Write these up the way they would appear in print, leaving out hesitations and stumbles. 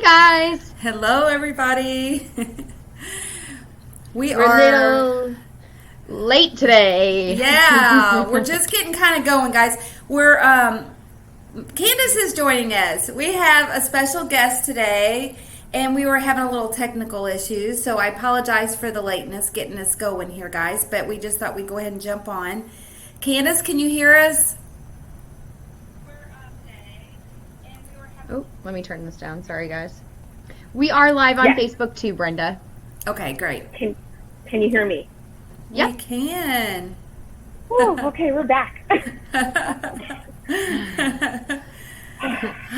guys. Hello, everybody. We're a little late today. Yeah, we're just getting kind of going, guys. We're Candace is joining us. We have a special guest today, and we were having a little technical issues, so I apologize for the lateness getting us going here, guys. But we just thought we'd go ahead and jump on. Candace, can you hear us? Oh, let me turn this down. Sorry, guys. We are live on Facebook too, Brenda. Okay, great. Can you hear me? Yeah, we can. Oh, okay, we're back.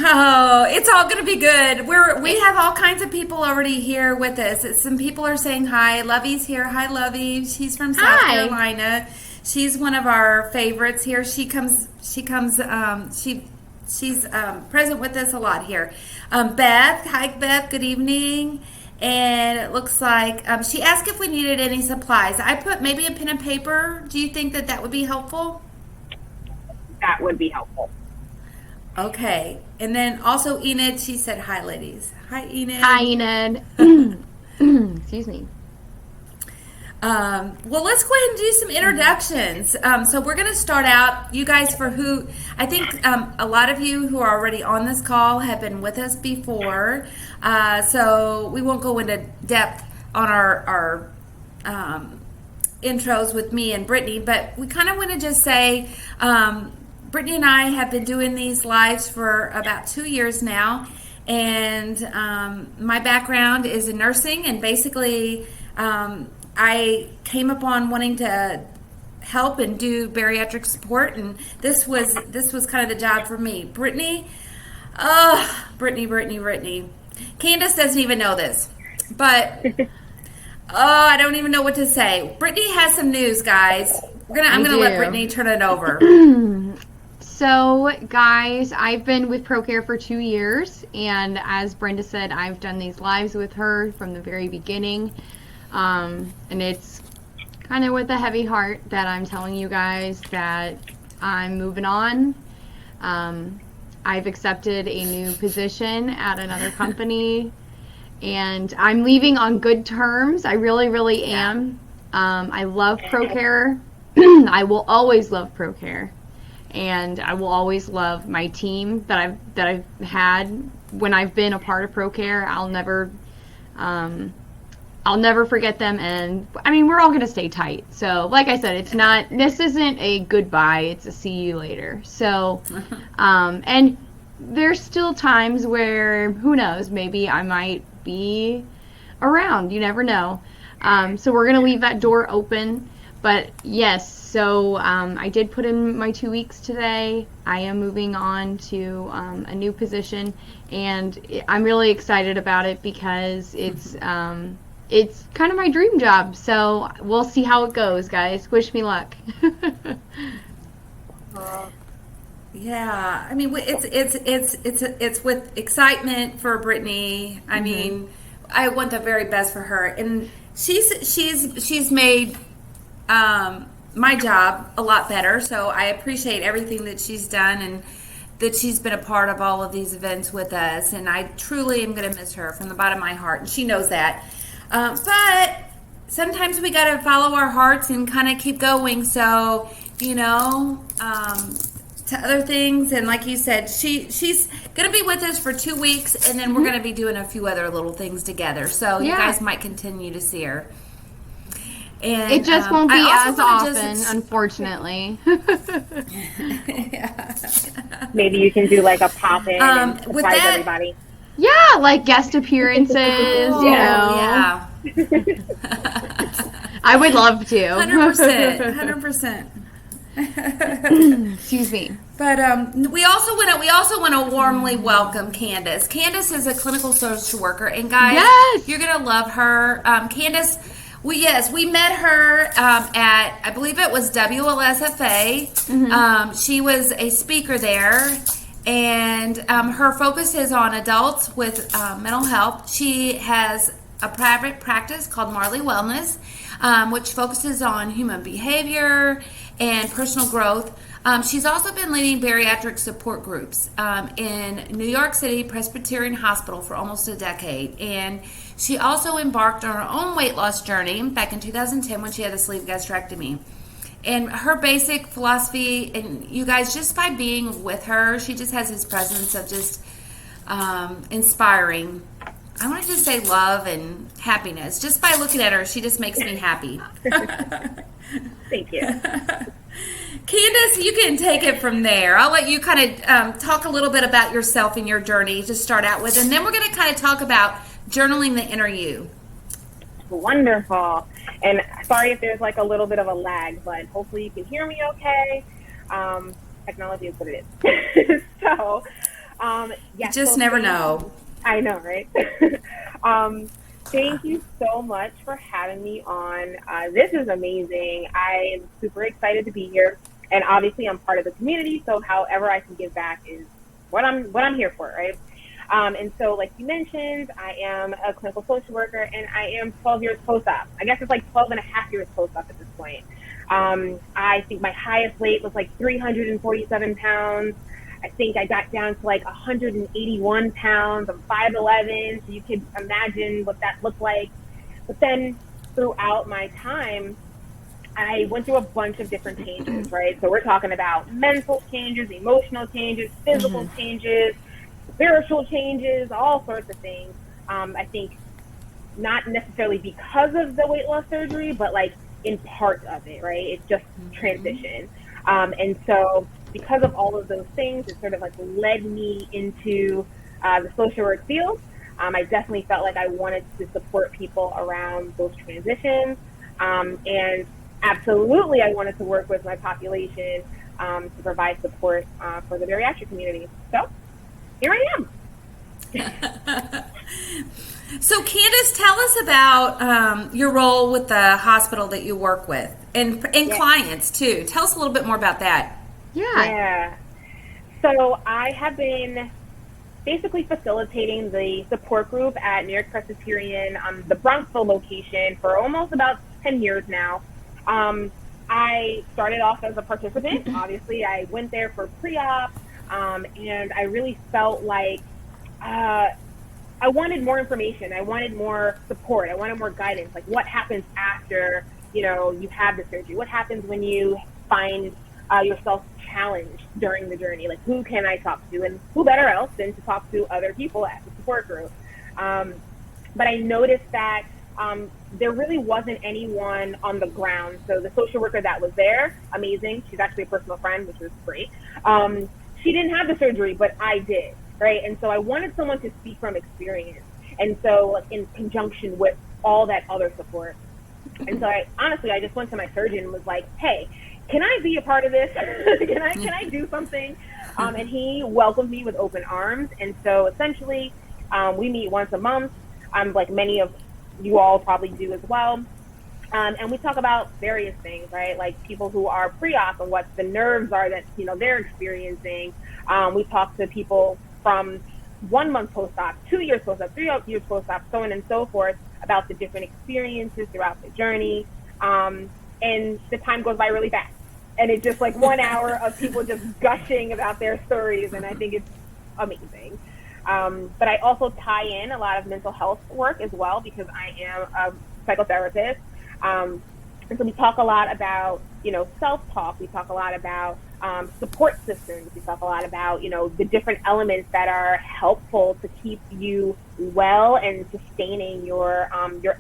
Oh, it's all going to be good. We have all kinds of people already here with us. Some people are saying hi. Lovey's here. Hi, Lovey. She's from South Carolina. She's one of our favorites here. She's present with us a lot here. Beth, hi Beth, good evening. And it looks like she asked if we needed any supplies. I put maybe a pen and paper. Do you think that would be helpful? That would be helpful. Okay. And then also Enid, she said hi, ladies. Hi, Enid. Hi, Enid. Excuse me. Well, let's go ahead and do some introductions. So we're going to start out, you guys, for who, I think a lot of you who are already on this call have been with us before. So we won't go into depth on our intros with me and Brittany, but we kind of want to just say, Brittany and I have been doing these lives for about 2 years now. And my background is in nursing, and basically, I came upon wanting to help and do bariatric support, and this was kind of the job for me. Brittany. Candace doesn't even know this, but I don't even know what to say. Brittany has some news, guys. I'm gonna let Brittany turn it over. So, guys, I've been with ProCare for 2 years, and as Brenda said, I've done these lives with her from the very beginning. And it's kind of with a heavy heart that I'm telling you guys that I'm moving on. I've accepted a new position at another company, and I'm leaving on good terms. I really, really am. I love ProCare. I will always love ProCare, and I will always love my team that I've had when I've been a part of ProCare. I'll never forget them, and I mean, we're all going to stay tight. So, like I said, this isn't a goodbye, it's a see you later. So, and there's still times where, who knows, maybe I might be around, you never know. So we're going to leave that door open, but yes, so I did put in my 2 weeks today. I am moving on to a new position, and I'm really excited about it because it's kind of my dream job, so we'll see how it goes, guys. Wish me luck. Yeah, I mean, it's with excitement for Brittany. I mean, I want the very best for her, and she's made my job a lot better. So I appreciate everything that she's done and that she's been a part of all of these events with us. And I truly am going to miss her from the bottom of my heart, and she knows that. But sometimes we got to follow our hearts and kind of keep going. So, to other things. And like you said, she's going to be with us for 2 weeks, and then we're going to be doing a few other little things together. So you guys might continue to see her. And it just won't be as often, unfortunately. Maybe you can do like a pop-in and surprise everybody. Yeah, like guest appearances, Yeah. I would love to. 100%. Excuse me. But we also want to warmly welcome Candace. Candace is a clinical social worker, and guys, you're gonna love her. Candace, we met her at, I believe it was WLSFA. She was a speaker there, and her focus is on adults with mental health. She has a private practice called Marley Wellness, which focuses on human behavior and personal growth. She's also been leading bariatric support groups in New York City Presbyterian Hospital for almost a decade. And she also embarked on her own weight loss journey back in 2010 when she had a sleeve gastrectomy. And her basic philosophy, and you guys, just by being with her, she just has this presence of just inspiring. I want to just say love and happiness. Just by looking at her, she just makes me happy. Thank you. Candace, you can take it from there. I'll let you kind of talk a little bit about yourself and your journey to start out with, and then we're going to kind of talk about journaling the inner you. Wonderful. And sorry if there's like a little bit of a lag, but hopefully you can hear me okay. Technology is what it is. So, you just never know. I know, right? Thank you so much for having me on. This is amazing. I am super excited to be here. And obviously I'm part of the community, so however I can give back is what I'm here for, right? And so like you mentioned, I am a clinical social worker and I am 12 years post-op. I guess it's like 12 and a half years post-op at this point. I think my highest weight was like 347 pounds. I think I got down to like 181 pounds. I'm 5'11", so you could imagine what that looked like. But then throughout my time, I went through a bunch of different changes, right? So we're talking about mental changes, emotional changes, physical changes, spiritual changes, all sorts of things. I think not necessarily because of the weight loss surgery, but like in part of it, right? It's just transition. And so because of all of those things, it sort of like led me into the social work field. I definitely felt like I wanted to support people around those transitions. And absolutely, I wanted to work with my population to provide support for the bariatric community. So here I am. So Candace, tell us about your role with the hospital that you work with and clients too. Tell us a little bit more about that. Yeah. So I have been basically facilitating the support group at New York Presbyterian, the Bronxville location for almost about 10 years now. I started off as a participant. Obviously, I went there for pre-op, and I really felt like I wanted more information. I wanted more support. I wanted more guidance. Like, what happens after, you have the surgery? What happens when you find yourself challenged during the journey? Like, who can I talk to? And who better else than to talk to other people at the support group? But I noticed that there really wasn't anyone on the ground. So the social worker that was there, amazing. She's actually a personal friend, which was great. She didn't have the surgery, but I did, right? And so I wanted someone to speak from experience. And so like, in conjunction with all that other support. And so I just went to my surgeon and was like, hey, can I be a part of this? Can I do something? And he welcomed me with open arms. And so essentially, we meet once a month, like many of you all probably do as well. And we talk about various things, right? Like people who are pre-op and what the nerves are that, they're experiencing. We talk to people from 1 month post-op, 2 years post-op, 3 years post-op, so on and so forth, about the different experiences throughout the journey. And the time goes by really fast. And it's just like 1 hour of people just gushing about their stories. And I think it's amazing. But I also tie in a lot of mental health work as well, because I am a psychotherapist. And so we talk a lot about, self-talk. We talk a lot about support systems. We talk a lot about, the different elements that are helpful to keep you well and sustaining your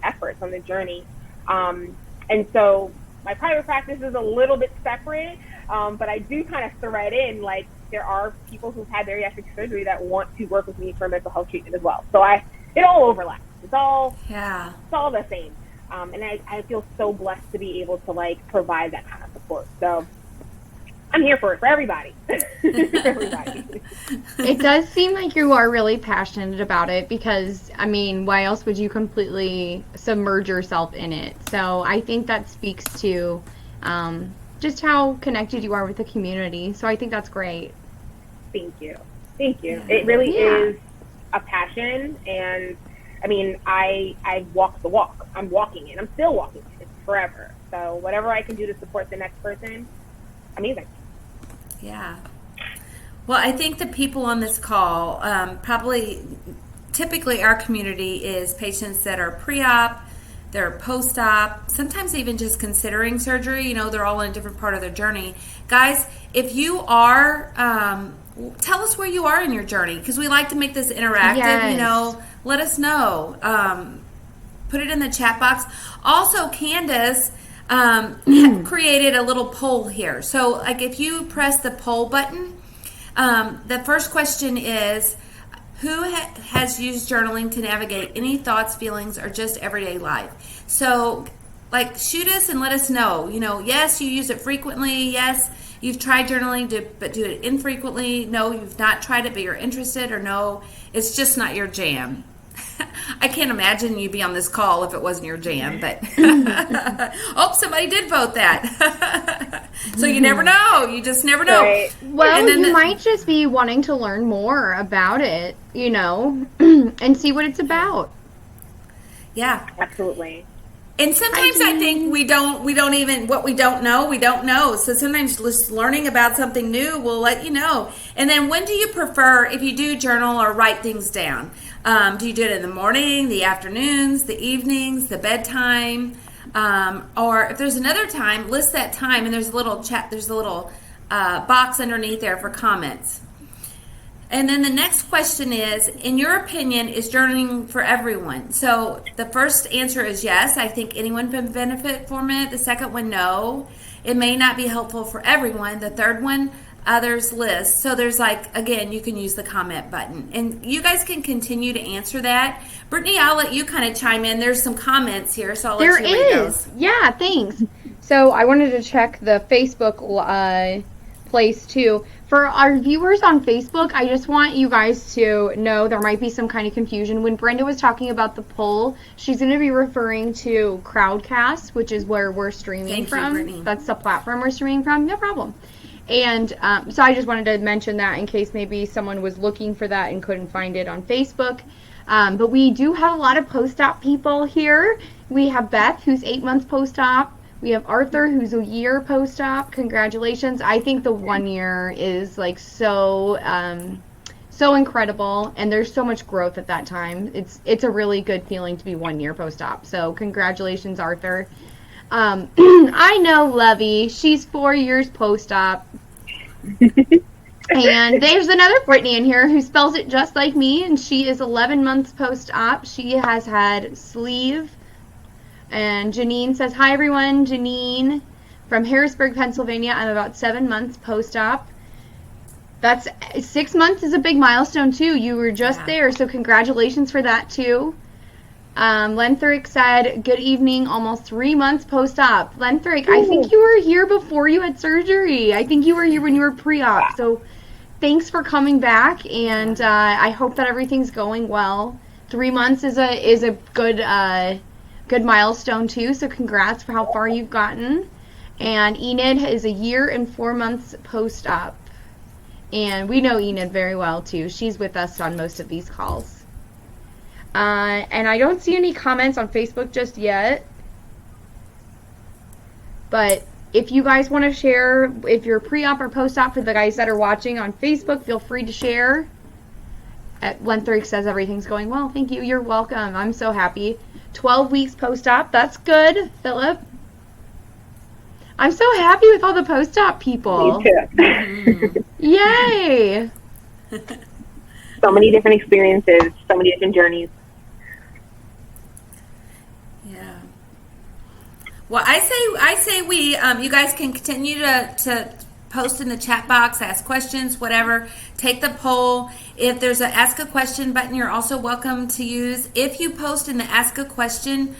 efforts on the journey. And so my private practice is a little bit separate, but I do kind of thread in, like, there are people who've had bariatric surgery that want to work with me for mental health treatment as well. So it all overlaps. It's all the same. And I feel so blessed to be able to like provide that kind of support. So I'm here for it, for everybody. For everybody. It does seem like you are really passionate about it because, why else would you completely submerge yourself in it? So I think that speaks to just how connected you are with the community. So I think that's great. Thank you. It really is a passion. And I walk the walk. I'm walking it. I'm still walking it. It's forever. So whatever I can do to support the next person, amazing. Yeah. Well, I think the people on this call typically our community is patients that are pre-op, they're post-op, sometimes even just considering surgery. They're all in a different part of their journey. Guys, if you are, tell us where you are in your journey, because we like to make this interactive. Yes. Let us know. Put it in the chat box. Also, Candace created a little poll here. So, like, if you press the poll button, the first question is, who has used journaling to navigate any thoughts, feelings, or just everyday life? So, like, shoot us and let us know. Yes, you use it frequently. Yes, you've tried journaling, but do it infrequently. No, you've not tried it, but you're interested. Or no, it's just not your jam. I can't imagine you'd be on this call if it wasn't your jam, but somebody did vote that. So you never know. You just never know. Right. Well, you might just be wanting to learn more about it, and see what it's about. Yeah, Absolutely. and sometimes I think we don't even, what we don't know. So sometimes just learning about something new will let you know. And then when do you prefer, if you do journal or write things down? Do you do it in the morning, the afternoons, the evenings, the bedtime? Or if there's another time, list that time, and there's a little box underneath there for comments. And then the next question is, in your opinion, is journaling for everyone? So the first answer is yes. I think anyone can benefit from it. The second one, no. It may not be helpful for everyone. The third one, others list. So there's again, you can use the comment button. And you guys can continue to answer that. Brittany, I'll let you kind of chime in. There's some comments here, so I'll let you read those. Yeah, thanks. So I wanted to check the Facebook place too. For our viewers on Facebook, I just want you guys to know there might be some kind of confusion. When Brenda was talking about the poll, she's going to be referring to Crowdcast, which is where we're streaming from. Brittany. That's the platform we're streaming from. No problem. And so I just wanted to mention that in case maybe someone was looking for that and couldn't find it on Facebook. But we do have a lot of post-op people here. We have Beth, who's 8 months post-op. We have Arthur, who's a year post-op. Congratulations. I think the 1 year is so incredible, and there's so much growth at that time. It's a really good feeling to be 1 year post-op. So congratulations, Arthur. I know Lovey. She's 4 years post-op. And there's another Brittany in here who spells it just like me, and she is 11 months post-op. She has had sleeve. And Janine says, hi everyone, Janine from Harrisburg, Pennsylvania. I'm about 7 months post-op. 6 months is a big milestone too. You were just there, so congratulations for that too. Lenthric said, good evening, almost 3 months post-op. Lenthric, I think you were here before you had surgery. I think you were here when you were pre-op. So thanks for coming back, and I hope that everything's going well. 3 months is a good milestone too, so congrats for how far you've gotten. And Enid is a year and 4 months post-op. And we know Enid very well too. She's with us on most of these calls. And I don't see any comments on Facebook just yet. But if you guys want to share, if you're pre-op or post-op, for the guys that are watching on Facebook, feel free to share. Lenthric says everything's going well. Thank you. You're welcome. I'm so happy. 12 weeks post-op. That's good, Philip. I'm so happy with all the post-op people. Me too. Yay! So many different experiences, so many different journeys. Yeah. Well, I say we you guys can continue to post in the chat box, ask questions, whatever. Take the poll. If there's an ask a question button, you're also welcome to use. If you post in the ask a question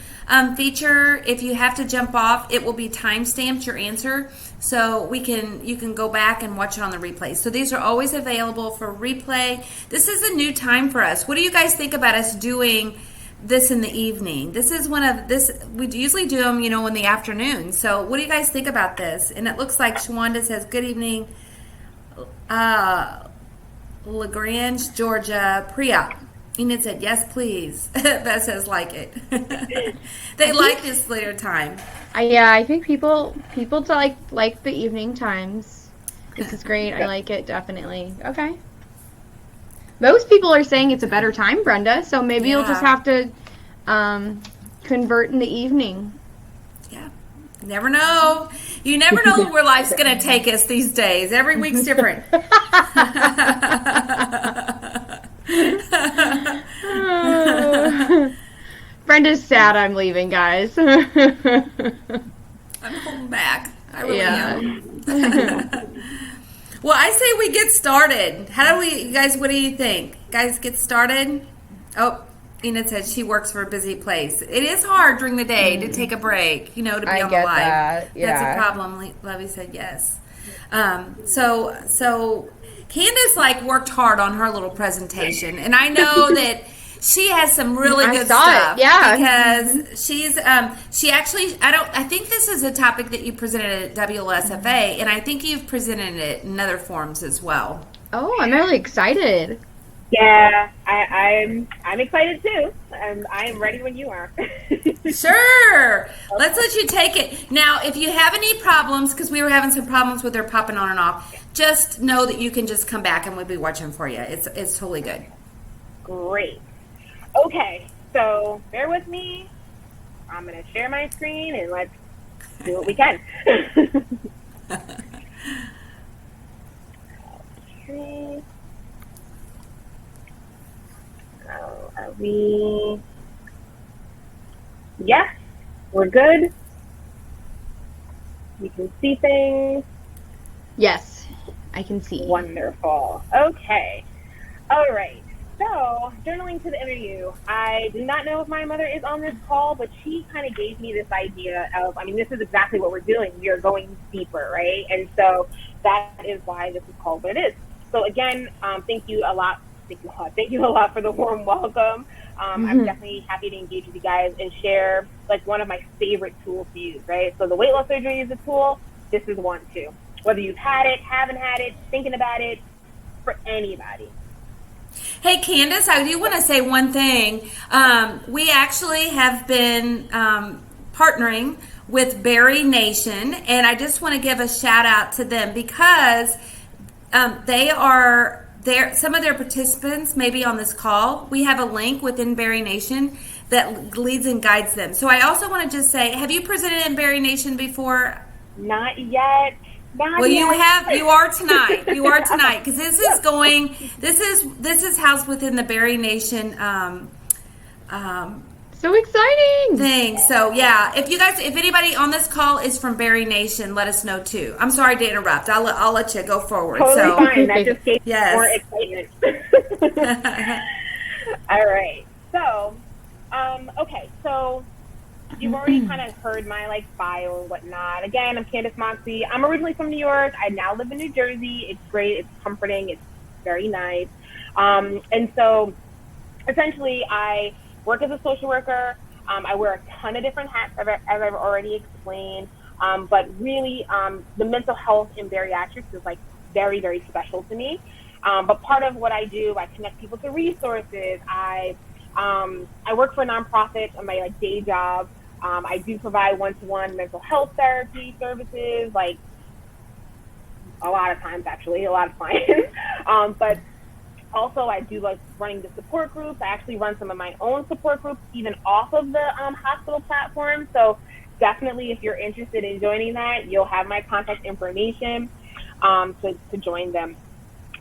feature, if you have to jump off, it will be time-stamped, your answer, so you can go back and watch it on the replay. So these are always available for replay. This is a new time for us. What do you guys think about us doing this in the evening? This is we usually do them, in the afternoon. So what do you guys think about this? And it looks like Shawanda says, good evening, LaGrange, Georgia, pre-op. Enid said, yes, please. Beth says, like it. They like this later time. I think people like the evening times. This is great. I like it, definitely. Okay. Most people are saying it's a better time, Brenda, so maybe you'll just have to convert in the evening. Yeah. Never know. You never know where life's going to take us these days. Every week's different. Brenda's sad I'm leaving, guys. I'm holding back. I really am. Well, I say we get started. How do we, guys, what do you think? Guys, get started? Oh, Enid said she works for a busy place. It is hard during the day to take a break, to be on the live. That. Yeah. That's a problem. Lovey said yes. So Candace worked hard on her little presentation, and I know that she has some really good stuff. Yeah, because she actually, I think this is a topic that you presented at WLSFA, and I think you've presented it in other forms as well. Oh, I'm really excited. Yeah, I'm excited too. I am ready when you are. Sure. Let's let you take it. Now, if you have any problems, because we were having some problems with her popping on and off, just know that you can just come back and we'll be watching for you. It's totally good. Great. Okay, so bear with me. I'm going to share my screen and let's do what we can. Okay. Are we? Yes, we're good. We can see things. Yes, I can see. Wonderful. Okay. All right. So, journaling to the interview. I do not know if my mother is on this call, but she kind of gave me this idea of, this is exactly what we're doing. We are going deeper, right? And so that is why this is called what it is. So again, thank you a lot. Thank you a lot for the warm welcome. I'm definitely happy to engage with you guys and share one of my favorite tools to use, right? So the weight loss surgery is a tool. This is one too. Whether you've had it, haven't had it, thinking about it, for anybody. Hey, Candace, I do want to say one thing. We actually have been partnering with Berry Nation, and I just want to give a shout out to them because they are there. Some of their participants may be on this call. We have a link within Berry Nation that leads and guides them. So I also want to just say, have you presented in Berry Nation before? Not yet. You are tonight. You are tonight because this is housed within the Berry Nation so exciting thing. So yeah, if anybody on this call is from Berry Nation, let us know too. I'm sorry to interrupt. I'll let you go forward. Totally fine. That just gave me more excitement. All right. So, okay. So you've already kind of heard my bio and whatnot. Again, I'm Candace Moxey. I'm originally from New York. I now live in New Jersey. It's great. It's comforting. It's very nice. And so essentially I work as a social worker. I wear a ton of different hats, as I've already explained. But really, the mental health in bariatrics is very, very special to me. But part of what I do, I connect people to resources. I work for a nonprofit on my day job. I do provide one-to-one mental health therapy services, a lot of times actually, a lot of clients. But also I do running the support groups. I actually run some of my own support groups, even off of the hospital platform. So definitely, if you're interested in joining that, you'll have my contact information to join them.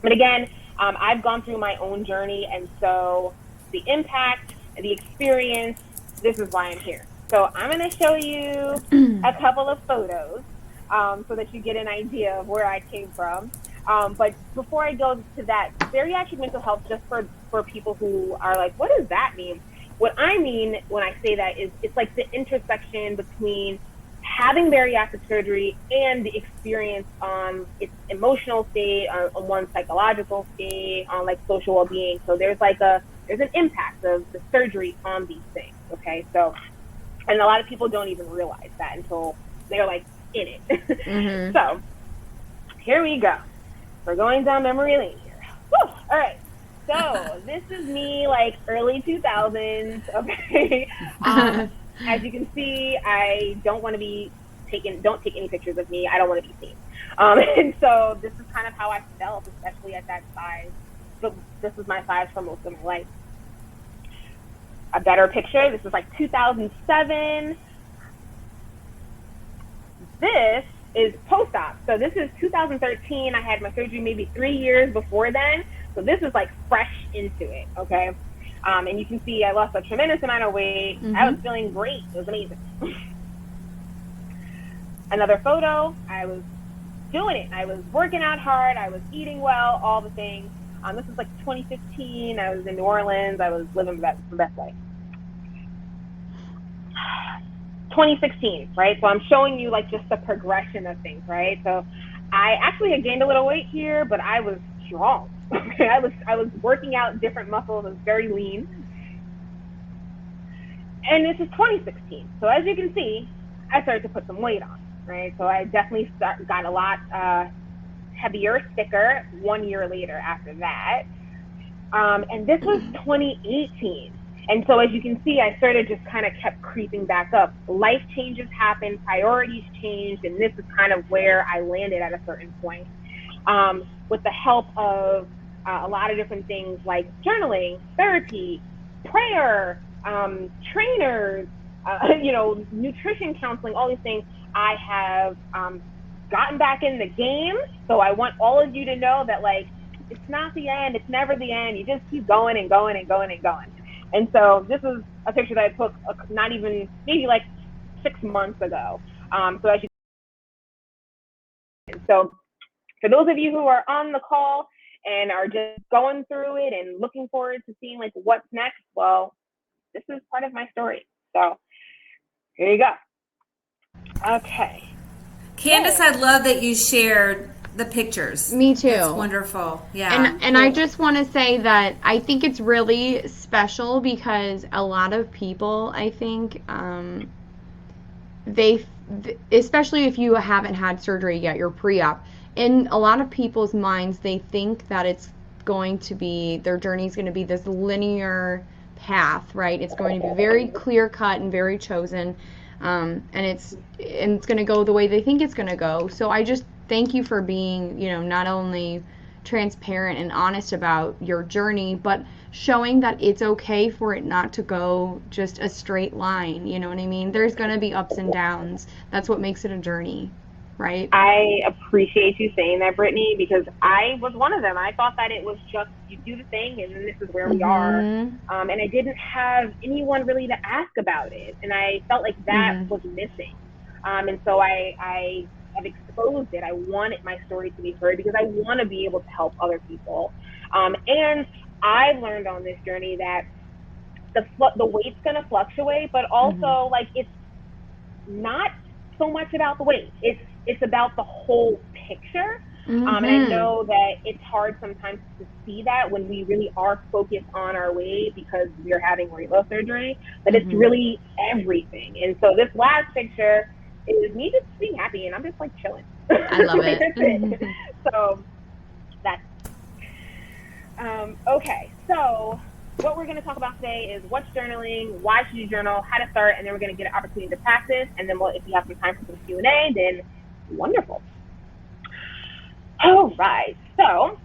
But again, I've gone through my own journey, and so the impact, the experience, this is why I'm here. So I'm going to show you a couple of photos so that you get an idea of where I came from. But before I go to that, bariatric mental health, just for people who are what does that mean? What I mean when I say that is it's the intersection between having bariatric surgery and the experience on its emotional state, on one's psychological state, on social well-being. So there's there's an impact of the surgery on these things. Okay, so and a lot of people don't even realize that until they're in it. Mm-hmm. So here we go. We're going down memory lane here. Woo! All right. So this is me early 2000s. Okay. As you can see, I don't want to be don't take any pictures of me. I don't want to be seen. And so this is kind of how I felt, especially at that size. So this was my size for most of my life. A better picture, this is like 2007. This is post-op. So this is 2013. I had my surgery maybe 3 years before then. So this is like fresh into it, okay? And you can see I lost a tremendous amount of weight. I was feeling great. It was amazing. Another photo, I was doing it. I was working out hard. I was eating well, all the things. This was like 2015. I was in New Orleans. I was living the best life. 2016, right? So I'm showing you like just the progression of things, right? So I actually had gained a little weight here, but I was strong. I was working out different muscles. I was very lean. And this is 2016. So as you can see, I started to put some weight on, right? So I definitely got a lot heavier, thicker 1 year later after that. And this was 2018. And so as you can see, I started just kind of kept creeping back up. Life changes happened, priorities changed, and this is kind of where I landed at a certain point. With the help of a lot of different things like journaling, therapy, prayer, trainers, nutrition counseling, all these things, I have gotten back in the game. So I want all of you to know that, like, it's not the end. It's never the end. You just keep going and going and going and going. And so this is a picture that I took not even, maybe like 6 months ago. So for those of you who are on the call and are just going through it and looking forward to seeing like what's next, well, this is part of my story. So here you go. Okay. Candace, I love that you shared the pictures. Me too. It's wonderful. Yeah. And I just want to say that I think it's really special because a lot of people, I think, especially if you haven't had surgery yet, you're pre-op, in a lot of people's minds, they think that it's going to be, their journey is going to be this linear path, right? It's going to be very clear cut and very chosen. And it's going to go the way they think it's going to go. So I just thank you for being, not only transparent and honest about your journey, but showing that it's okay for it not to go just a straight line. You know what I mean? There's going to be ups and downs. That's what makes it a journey, right? I appreciate you saying that, Brittany, because I was one of them. I thought that it was just, you do the thing and then this is where we are. And I didn't have anyone really to ask about it. And I felt like that was missing. And so I have exposed it. I wanted my story to be heard because I want to be able to help other people. And I learned on this journey that the weight's going to fluctuate, but also like it's not so much about the weight. It's about the whole picture. And I know that it's hard sometimes to see that when we really are focused on our weight because we're having weight loss surgery, but it's really everything. And so this last picture is me just being happy and I'm just like chilling. I love it. So that's okay. So what we're going to talk about today is what's journaling, why should you journal, how to start, and then we're going to get an opportunity to practice. And then if you have some time for some Q&A, then wonderful. All right. So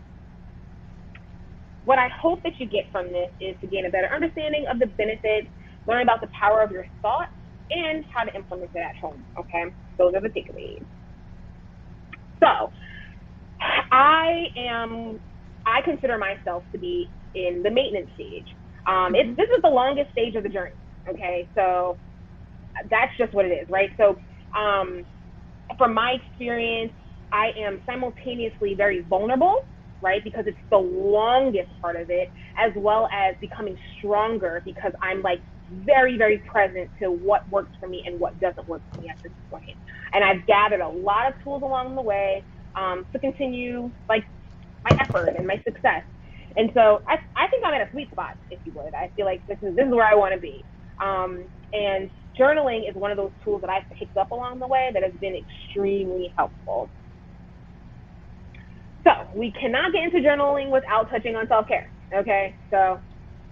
what I hope that you get from this is to gain a better understanding of the benefits, learn about the power of your thoughts, and how to implement it at home. Okay. Those are the takeaways. So I consider myself to be in the maintenance stage. This is the longest stage of the journey. Okay. So that's just what it is, right? So, from my experience, I am simultaneously very vulnerable, right? Because it's the longest part of it, as well as becoming stronger because I'm like very, very present to what works for me and what doesn't work for me at this point. And I've gathered a lot of tools along the way to continue like my effort and my success. And so I think I'm at a sweet spot, if you would. I feel like this is where I want to be. And journaling is one of those tools that I've picked up along the way that has been extremely helpful. So we cannot get into journaling without touching on self-care, okay? So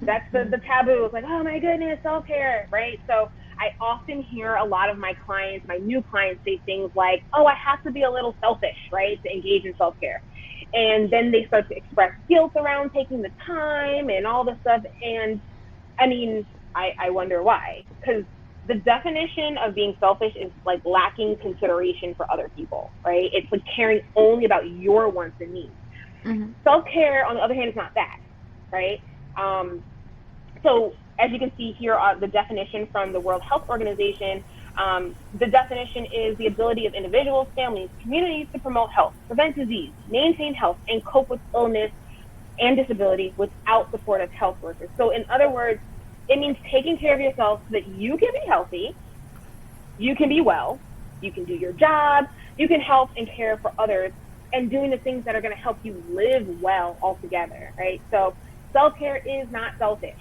that's the taboo. It's like, oh my goodness, self-care, right? So I often hear a lot of my clients, my new clients, say things like, oh, I have to be a little selfish, right, to engage in self-care. And then they start to express guilt around taking the time and all this stuff. And I mean, I wonder why. Because the definition of being selfish is like lacking consideration for other people, right? It's like caring only about your wants and needs. Mm-hmm. Self-care, on the other hand, is not that, right? So as you can see here, the definition from the World Health Organization, the definition is the ability of individuals, families, communities to promote health, prevent disease, maintain health, and cope with illness and disability without support of health workers. So in other words, it means taking care of yourself so that you can be healthy, you can be well, you can do your job, you can help and care for others, and doing the things that are going to help you live well altogether, right? So self-care is not selfish.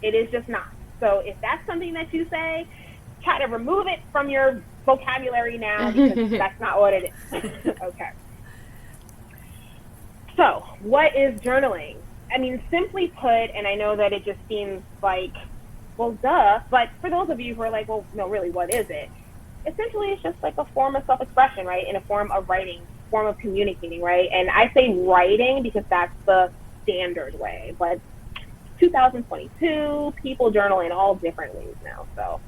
It is just not. So if that's something that you say, try to remove it from your vocabulary now, because that's not what it is. Okay. So what is journaling? I mean, simply put, and I know that it just seems like, well, duh, but for those of you who are like, well, no, really, what is it? Essentially, it's just like a form of self-expression, right? In a form of writing, form of communicating, right? And I say writing because that's the standard way, but 2022, people journal in all different ways now, so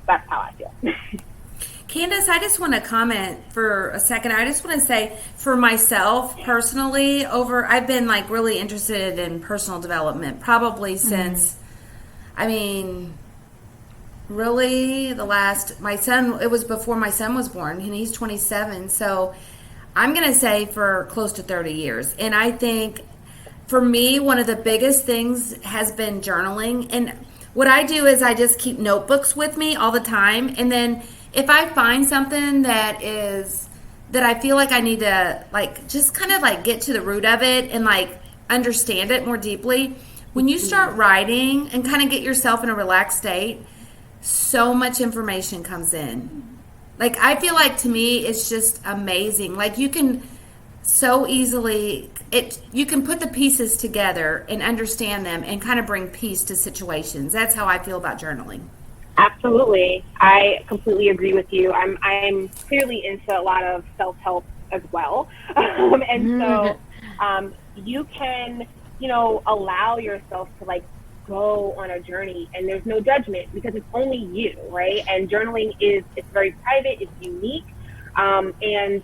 that's how I feel. Candace, I just want to comment for a second. I just want to say, for myself personally, I've been like really interested in personal development probably since, I mean, really it was before my son was born, and he's 27. So I'm going to say for close to 30 years. And I think for me, one of the biggest things has been journaling. And what I do is I just keep notebooks with me all the time. And then if I find something that I feel like I need to like just kind of like get to the root of it and like understand it more deeply, when you start writing and kind of get yourself in a relaxed state, so much information comes in. Like I feel like to me it's just amazing. Like you can so easily you can put the pieces together and understand them and kind of bring peace to situations. That's how I feel about journaling. Absolutely. I completely agree with you. I'm clearly into a lot of self-help as well. And so you can, allow yourself to like go on a journey, and there's no judgment because it's only you, right? And journaling it's very private, it's unique, and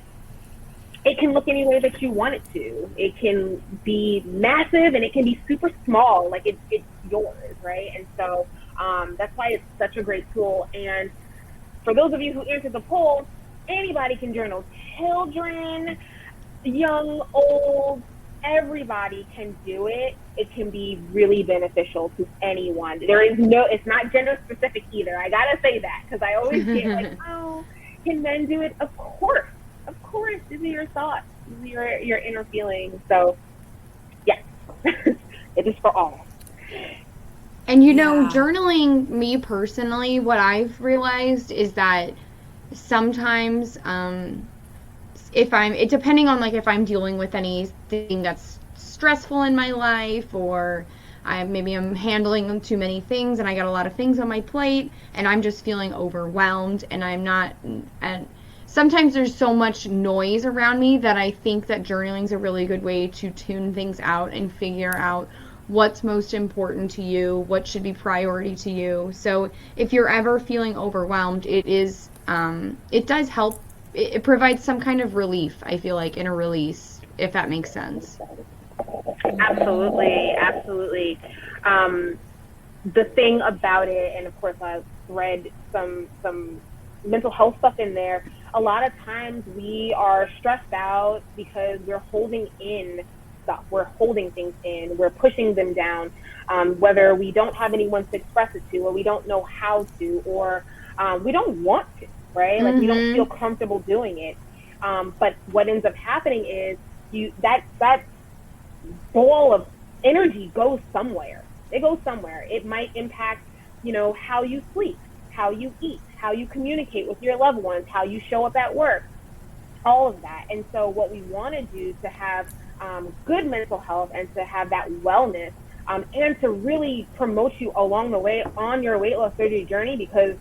it can look any way that you want it to. It can be massive and it can be super small, like it's yours, right? And so that's why it's such a great tool. And for those of you who answered the poll, anybody can journal. Children, young, old, everybody can do it. It can be really beneficial to anyone. It's not gender specific either. I gotta say that, because I always get like, oh, can men do it? Of course, these are your thoughts, these are your inner feelings. So yes, it is for all. And journaling, me personally, what I've realized is that sometimes depending on like if I'm dealing with anything that's stressful in my life, or maybe I'm handling too many things and I got a lot of things on my plate and I'm just feeling overwhelmed, and sometimes there's so much noise around me that I think that journaling is a really good way to tune things out and figure out what's most important to you, what should be priority to you. So if you're ever feeling overwhelmed, it does help. It provides some kind of relief, I feel like, in a release, if that makes sense. Absolutely. The thing about it, and of course I've read some mental health stuff in there, a lot of times we are stressed out because we're holding in stuff. We're holding things in. We're pushing them down, whether we don't have anyone to express it to, or we don't know how to, or we don't want to, right? Like we don't feel comfortable doing it. But what ends up happening is that ball of energy goes somewhere. It goes somewhere. It might impact, how you sleep, how you eat, how you communicate with your loved ones, how you show up at work, all of that. And so what we want to do to have good mental health and to have that wellness, and to really promote you along the way on your weight loss surgery journey, because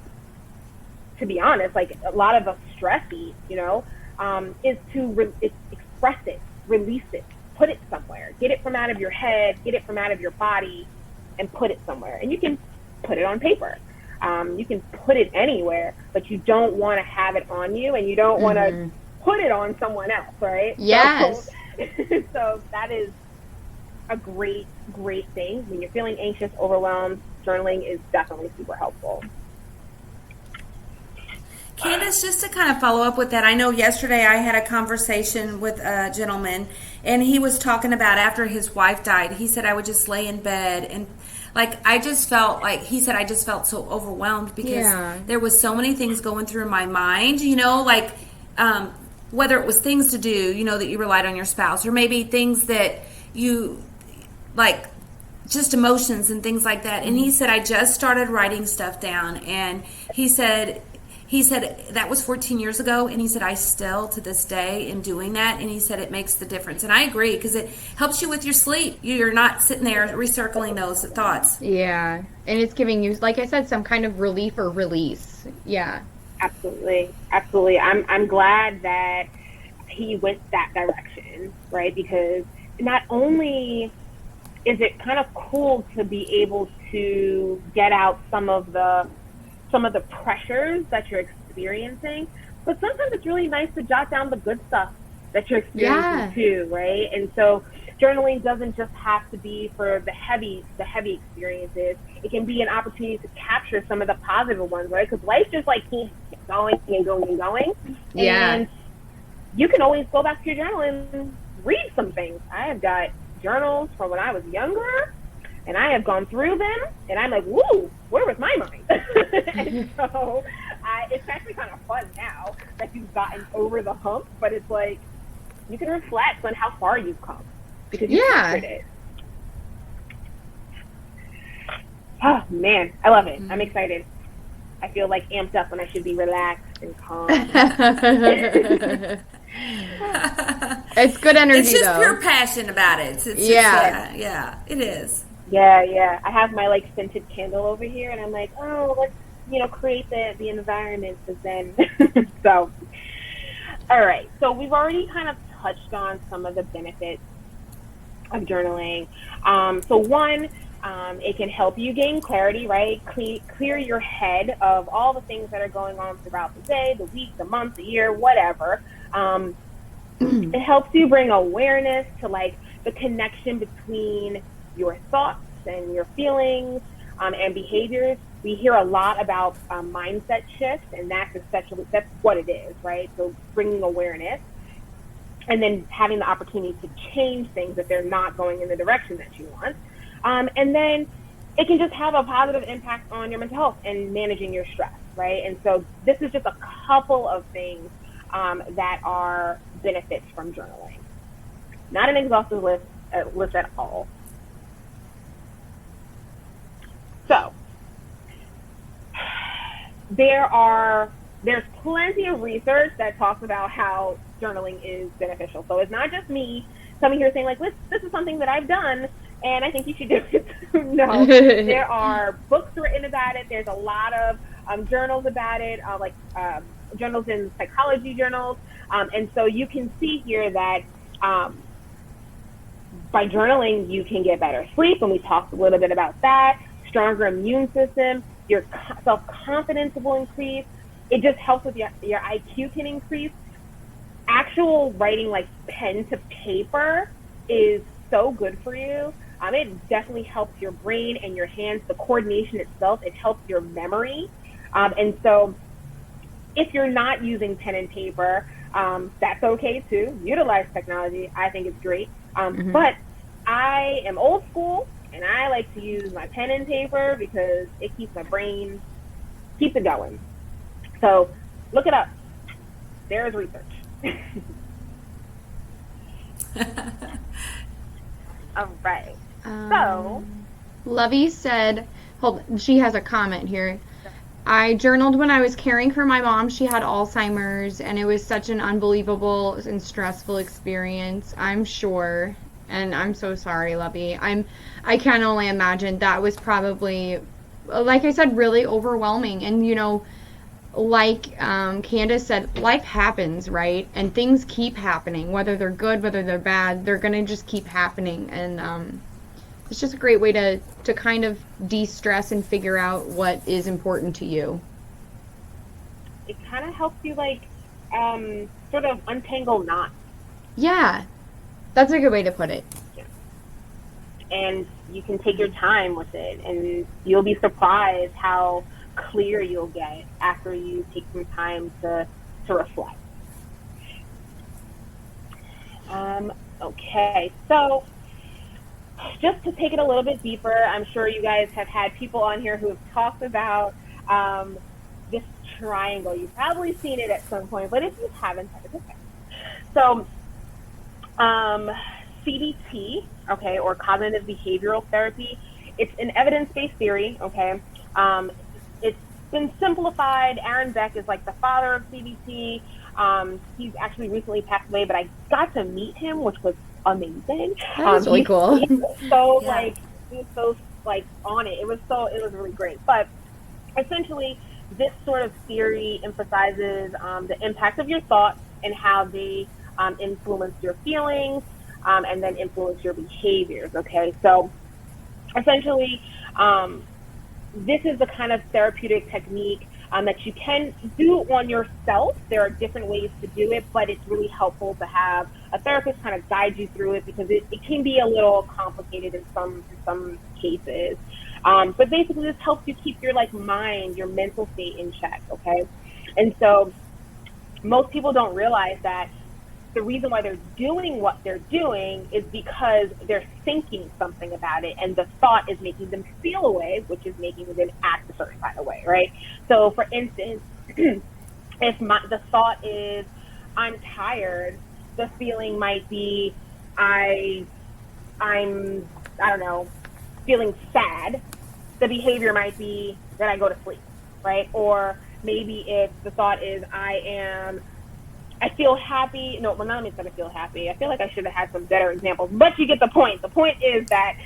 to be honest, like a lot of us stress eat, is to express it, release it, put it somewhere, get it from out of your head, get it from out of your body, and put it somewhere. And you can put it on paper. You can put it anywhere, but you don't want to have it on you, and you don't want to put it on someone else, right? Yes. So that is a great, great thing. When you're feeling anxious, overwhelmed, journaling is definitely super helpful. Candace, just to kind of follow up with that, I know yesterday I had a conversation with a gentleman, and he was talking about after his wife died, he said, I would just lay in bed and I just felt like, he said, I just felt so overwhelmed because there was so many things going through my mind, whether it was things to do, that you relied on your spouse, or maybe things that you, just emotions and things like that. And he said, I just started writing stuff down. And he said that was 14 years ago, and he said I still to this day am doing that, and he said it makes the difference. And I agree, because it helps you with your sleep. You're not sitting there recircling those thoughts. Yeah, and it's giving you, like I said, some kind of relief or release. Yeah, absolutely. I'm glad that he went that direction, right? Because not only is it kind of cool to be able to get out some of the pressures that you're experiencing, but sometimes it's really nice to jot down the good stuff that you're experiencing too, right? And so journaling doesn't just have to be for the heavy experiences. It can be an opportunity to capture some of the positive ones, right? Because life just keeps going and going and going. Yeah. And you can always go back to your journal and read some things. I have got journals from when I was younger, and I have gone through them, and I'm like, woo, where was my mind? And so it's actually kind of fun now that you've gotten over the hump, but it's like you can reflect on how far you've come because you captured it. Oh, man, I love it. I'm excited. I feel amped up when I should be relaxed and calm. It's good energy, it's just though. Pure passion about it. It's yeah, it is. Yeah. I have my scented candle over here, and I'm like, oh, let's create the environment for Zen. So, all right. So we've already kind of touched on some of the benefits of journaling. So one, it can help you gain clarity, right? Clear your head of all the things that are going on throughout the day, the week, the month, the year, whatever. It helps you bring awareness to the connection between your thoughts and your feelings and behaviors. We hear a lot about mindset shifts, and that's what it is, right? So bringing awareness and then having the opportunity to change things if they're not going in the direction that you want. And then it can just have a positive impact on your mental health and managing your stress, right? And so this is just a couple of things that are benefits from journaling. Not an exhaustive list at all. So there's plenty of research that talks about how journaling is beneficial. So it's not just me coming here saying this is something that I've done and I think you should do it. No, there are books written about it. There's a lot of journals about it, journals in psychology journals. And so you can see here that by journaling, you can get better sleep, and we talked a little bit about that, stronger immune system, your self-confidence will increase. It just helps with your IQ can increase. Actual writing pen to paper is so good for you. It definitely helps your brain and your hands, the coordination itself. It helps your memory. And so if you're not using pen and paper, that's okay too. Utilize technology. I think it's great. But I am old school, and I like to use my pen and paper because it keeps my brain, keeps it going. So look it up. There is research. All right. So Lovey said, she has a comment here. I journaled when I was caring for my mom. She had Alzheimer's, and it was such an unbelievable and stressful experience, I'm sure. And I'm so sorry, Lovey. I can only imagine that was probably, like I said, really overwhelming. And, like Candace said, life happens, right? And things keep happening, whether they're good, whether they're bad, they're gonna just keep happening. And it's just a great way to kind of de-stress and figure out what is important to you. It kind of helps you like sort of untangle knots. Yeah, that's a good way to put it. And you can take your time with it, and you'll be surprised how clear you'll get after you take some time to reflect. Okay, so just to take it a little bit deeper, I'm sure you guys have had people on here who have talked about this triangle. You've probably seen it at some point, but if you haven't, it's okay. So CBT, okay, or cognitive behavioral therapy, it's an evidence-based theory, okay. It's been simplified. Aaron Beck is like the father of CBT. He's actually recently passed away, but I got to meet him, which was amazing. That was really cool. He was so he was so like on it. It was really great. But essentially, this sort of theory emphasizes the impact of your thoughts and how they influence your feelings, and then influence your behaviors. Okay, so essentially, this is the kind of therapeutic technique that you can do on yourself. There are different ways to do it, but it's really helpful to have a therapist kind of guide you through it, because it can be a little complicated in some cases. But basically, this helps you keep your mind, your mental state in check. Okay, and so most people don't realize that the reason why they're doing what they're doing is because they're thinking something about it, and the thought is making them feel a way, which is making them act a certain kind of way, right? So, for instance, if the thought is, I'm tired, the feeling might be, I'm, I don't know, feeling sad. The behavior might be that I go to sleep, right? Or maybe if the thought is, I feel happy. No, well, not that I feel happy. I feel like I should have had some better examples, but you get the point. The point is that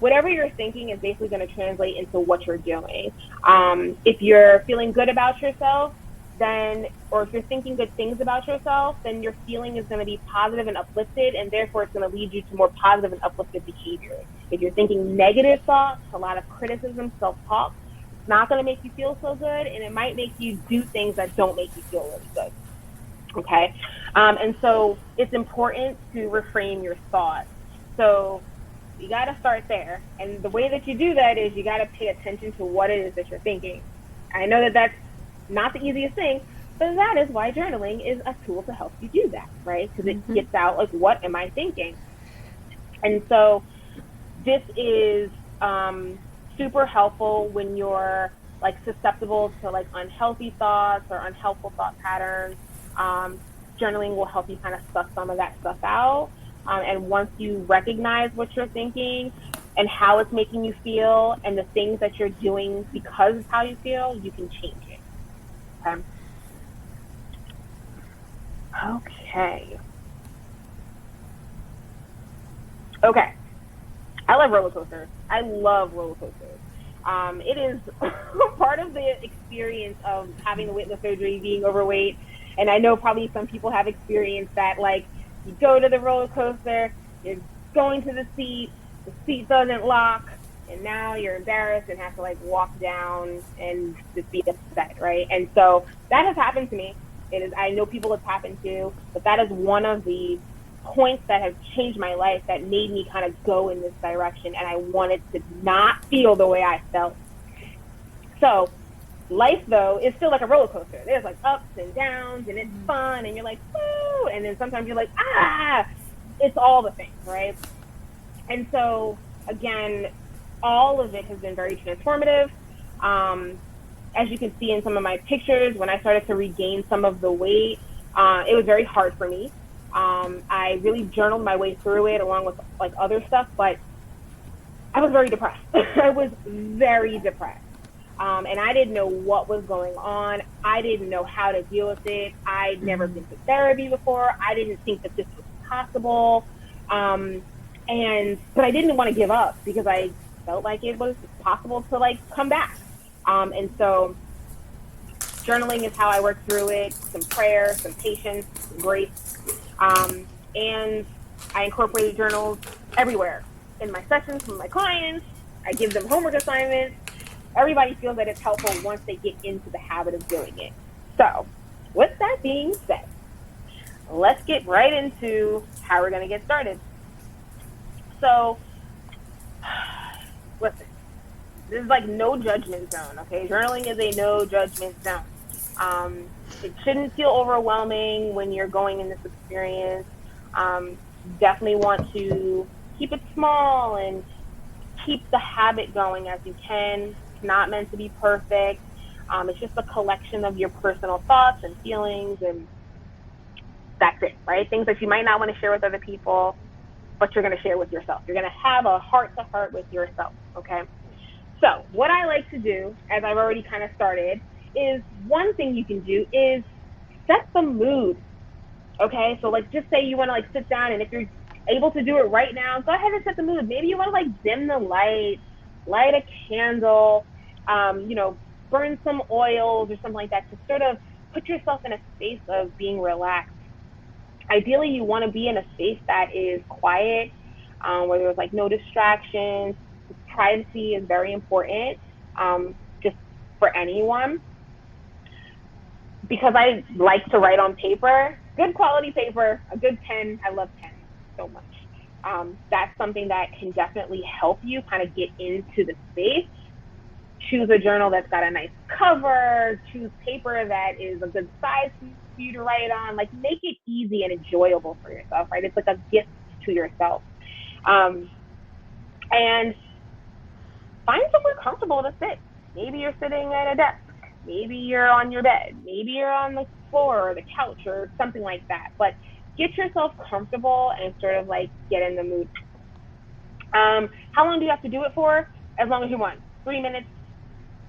whatever you're thinking is basically going to translate into what you're doing. If you're feeling good about yourself, or if you're thinking good things about yourself, then your feeling is going to be positive and uplifted, and therefore it's going to lead you to more positive and uplifted behavior. If you're thinking negative thoughts, a lot of criticism, self-talk, it's not going to make you feel so good, and it might make you do things that don't make you feel really good. Okay, and so it's important to reframe your thoughts. So you got to start there, and the way that you do that is you got to pay attention to what it is that you're thinking. I know that that's not the easiest thing, but that is why journaling is a tool to help you do that, right? Because it gets out what am I thinking? And so this is super helpful when you're susceptible to unhealthy thoughts or unhelpful thought patterns. Journaling will help you kind of suck some of that stuff out. And once you recognize what you're thinking and how it's making you feel and the things that you're doing because of how you feel, you can change it. Okay. I love roller coasters. I love roller coasters. It is part of the experience of having to witness surgery, being overweight. And I know probably some people have experienced that, you go to the roller coaster, you're going to the seat doesn't lock, and now you're embarrassed and have to walk down and just be upset, right? And so that has happened to me. I know people have happened to, but that is one of the points that have changed my life, that made me kind of go in this direction, and I wanted to not feel the way I felt. So life, though, is still like a roller coaster. There's ups and downs, and it's fun, and you're woo, and then sometimes you're it's all the things, right? And so, again, all of it has been very transformative. As you can see in some of my pictures, when I started to regain some of the weight, it was very hard for me. I really journaled my way through it along with other stuff, but I was very depressed. I was very depressed. And I didn't know what was going on. I didn't know how to deal with it. I'd never been to therapy before. I didn't think that this was possible. But I didn't want to give up because I felt like it was possible to come back. And so Journaling is how I work through it. Some prayer, some patience, some grace. And I incorporated journals everywhere in my sessions with my clients. I give them homework assignments. Everybody feels that it's helpful once they get into the habit of doing it. So, with that being said, let's get right into how we're going to get started. So, listen, this is like no judgment zone, okay? Journaling is a no judgment zone. It shouldn't feel overwhelming when you're going in this experience. Definitely want to keep it small and keep the habit going as you can. It's not meant to be perfect. It's just a collection of your personal thoughts and feelings, and that's it, right? Things that you might not want to share with other people, but you're going to share with yourself. You're going to have a heart-to-heart with yourself, okay? So what I like to do, as I've already kind of started, is one thing you can do is set the mood, okay? So like just say you want to like sit down, and if you're able to do it right now, go ahead and set the mood. Maybe you want to like dim the light, light a candle, burn some oils or something like that to sort of put yourself in a space of being relaxed. Ideally, you want to be in a space that is quiet, where there's like no distractions. Privacy is very important, just for anyone. Because I like to write on paper, good quality paper, a good pen. I love pens so much. That's something that can definitely help you kind of get into the space. Choose a journal that's got a nice cover, choose paper that is a good size for you to write on, like make it easy and enjoyable for yourself, right? It's like a gift to yourself. And find somewhere comfortable to sit. Maybe you're sitting at a desk, maybe you're on your bed, maybe you're on the floor or the couch or something like that, but get yourself comfortable and sort of like get in the mood. How long do you have to do it for? As long as you want. 3 minutes,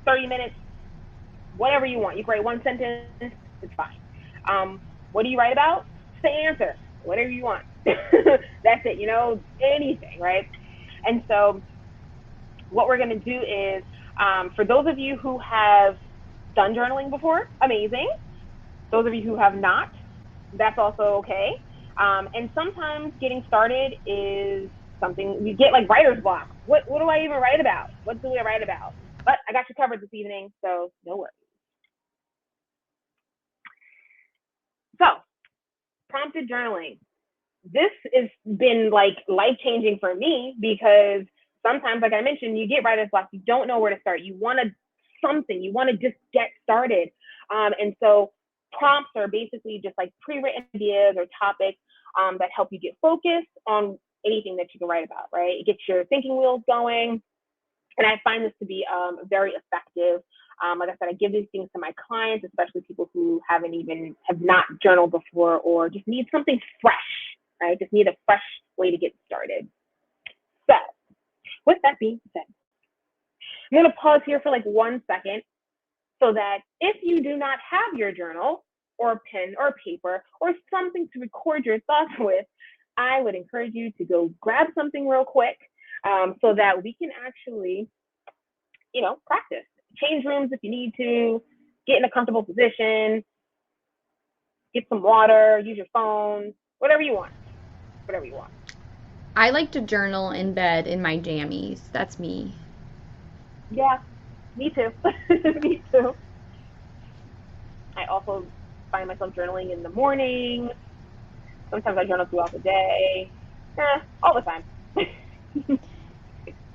30 minutes, whatever you want. You can write one sentence, it's fine. What do you write about? Say answer, whatever you want. That's it, anything, right? And so what we're going to do is, for those of you who have done journaling before, amazing. Those of you who have not, that's also okay. And sometimes getting started is something you get like writer's block. What do I even write about? What do I write about? But I got you covered this evening, so no worries. So, prompted journaling. This has been like life-changing for me because sometimes, like I mentioned, you get writer's block, you don't know where to start. You want to just get started. And so prompts are basically just like pre-written ideas or topics that help you get focused on anything that you can write about, right? It gets your thinking wheels going. And I find this to be very effective. Like I said, I give these things to my clients, especially people who have not journaled before or just need something fresh, right? Just need a fresh way to get started. So with that being said, I'm going to pause here for like 1 second so that if you do not have your journal or a pen or paper or something to record your thoughts with, I would encourage you to go grab something real quick so that we can actually, practice. Change rooms if you need to, get in a comfortable position, get some water, use your phone, whatever you want. I like to journal in bed in my jammies. That's me. Yeah, me too. Me too. I also find myself journaling in the morning. Sometimes I journal throughout the day. All the time.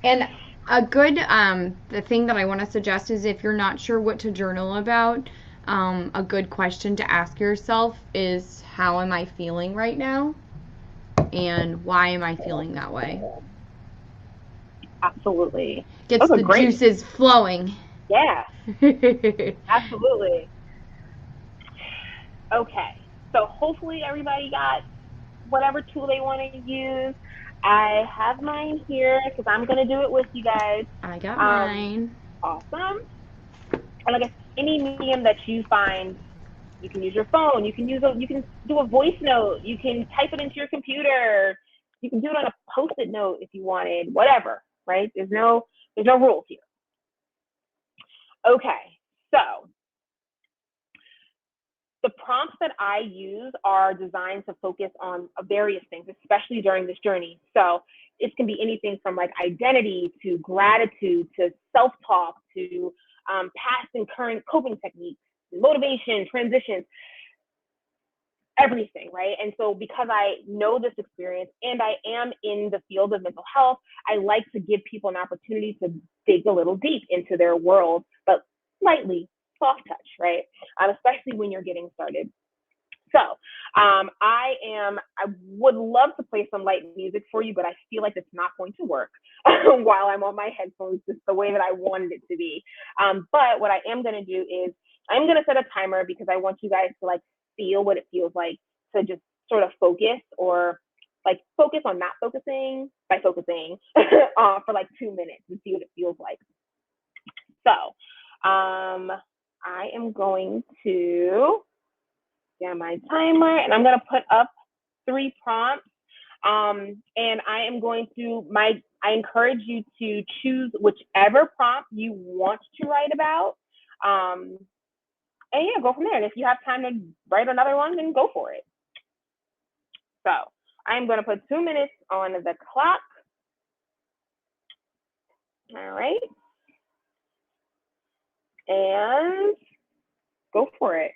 And a good the thing that I want to suggest is if you're not sure what to journal about, a good question to ask yourself is, how am I feeling right now? And why am I feeling that way? Absolutely. Gets the juices flowing. Yeah. Absolutely. Okay. So hopefully everybody got whatever tool they want to use. I have mine here because I'm going to do it with you guys. I got mine. Awesome. And like any medium that you find, you can use your phone. You can do a voice note. You can type it into your computer. You can do it on a Post-it note if you wanted. Whatever, right? There's no rules here. Okay, so the prompts that I use are designed to focus on various things, especially during this journey. So it can be anything from like identity to gratitude to self-talk to past and current coping techniques, motivation, transitions, everything, right? And so because I know this experience and I am in the field of mental health, I like to give people an opportunity to dig a little deep into their world, but lightly, soft touch, right? Especially when you're getting started. So I would love to play some light music for you, but I feel like it's not going to work while I'm on my headphones, just the way that I wanted it to be. But what I am going to do is I'm going to set a timer because I want you guys to like feel what it feels like to just sort of focus or like focus on not focusing by focusing for like 2 minutes and see what it feels like. So I am going to get my timer and I'm going to put up 3 prompts. And I am going to, I encourage you to choose whichever prompt you want to write about. And yeah, go from there. And if you have time to write another one, then go for it. So I'm going to put 2 minutes on the clock. All right. And go for it.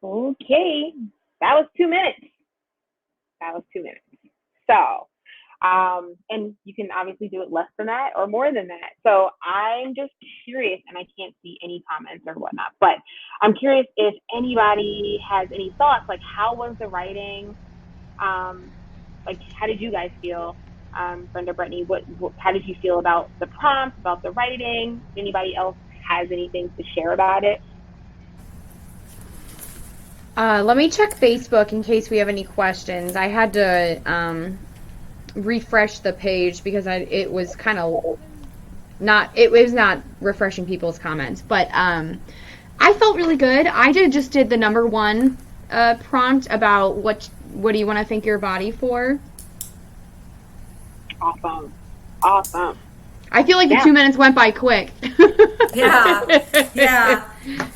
Okay, that was 2 minutes. That was 2 minutes. So, and you can obviously do it less than that or more than that. So I'm just curious, and I can't see any comments or whatnot, but I'm curious if anybody has any thoughts, like how was the writing? Like how did you guys feel? Brenda, Brittany, how did you feel about the prompts, about the writing? Anybody else has anything to share about it? Let me check Facebook in case we have any questions. I had to refresh the page because it was kind of it was not refreshing people's comments. But I felt really good. I just did the number 1 prompt about what do you want to thank your body for? Awesome. I feel like the 2 minutes went by quick. Yeah.